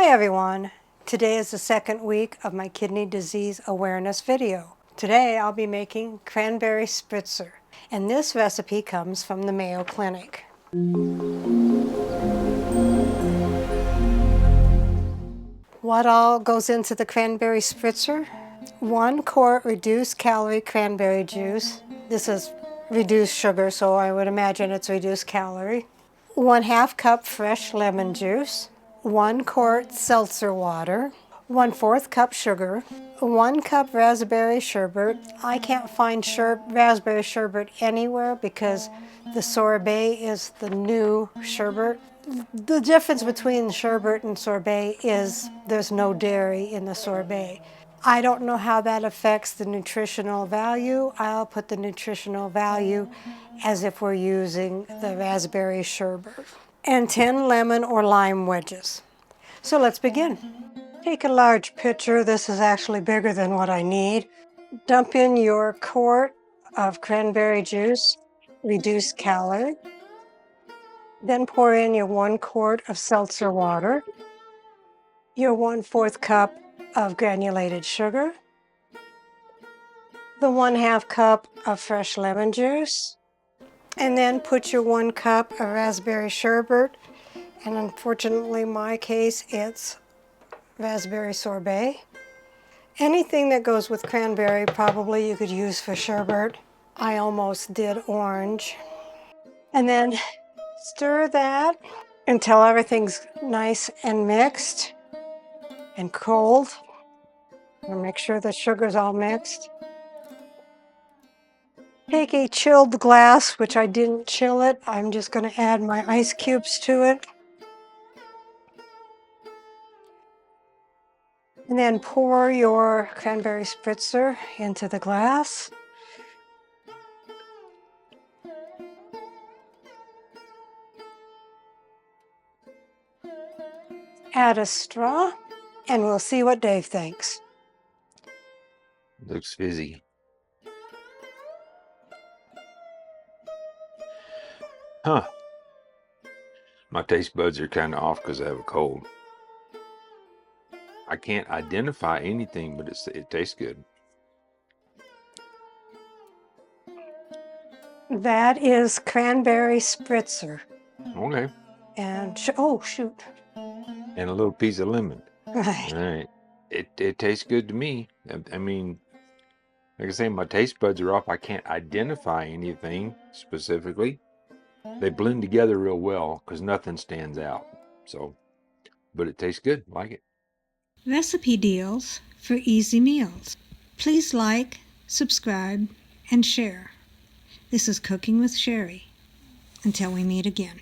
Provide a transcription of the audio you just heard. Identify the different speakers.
Speaker 1: Hi everyone! Today is the second week of my kidney disease awareness video. Today I'll be making Cranberry Spritzer, and this recipe comes from the Mayo Clinic. What all goes into the Cranberry Spritzer? 1 quart reduced calorie cranberry juice. This is reduced sugar, so I would imagine it's reduced calorie. 1/2 cup fresh lemon juice. 1 quart seltzer water. 1/4 cup sugar. 1 cup raspberry sherbet. I can't find raspberry sherbet anywhere because the sorbet is the new sherbet. The difference between sherbet and sorbet is there's no dairy in the sorbet. I don't know how that affects the nutritional value. I'll put the nutritional value as if we're using the raspberry sherbet. And 10 lemon or lime wedges. So let's begin. Take a large pitcher. This is actually bigger than what I need. Dump in your quart of cranberry juice, reduced calorie. Then pour in your 1 quart of seltzer water, your 1/4 cup of granulated sugar, the 1/2 cup of fresh lemon juice, and then put your 1 cup of raspberry sherbet, and unfortunately in my case it's raspberry sorbet. Anything that goes with cranberry probably you could use for sherbet. I almost did orange. And then stir that until everything's nice and mixed and cold. And make sure the sugar's all mixed. Take a chilled glass, which I didn't chill it. I'm just going to add my ice cubes to it. And then pour your cranberry spritzer into the glass. Add a straw, and we'll see what Dave thinks.
Speaker 2: Looks fizzy. Huh. My taste buds are kind of off because I have a cold. I can't identify anything, but it tastes good.
Speaker 1: That is Cranberry Spritzer.
Speaker 2: Okay.
Speaker 1: And, oh shoot.
Speaker 2: And a little piece of lemon.
Speaker 1: Right.
Speaker 2: All right. It tastes good to me. I mean, like I say, my taste buds are off. I can't identify anything specifically. They blend together real well because nothing stands out. So, but it tastes good. Like it.
Speaker 3: Recipe deals for easy meals. Please like, subscribe, and share. This is Cooking with Sherry. Until we meet again.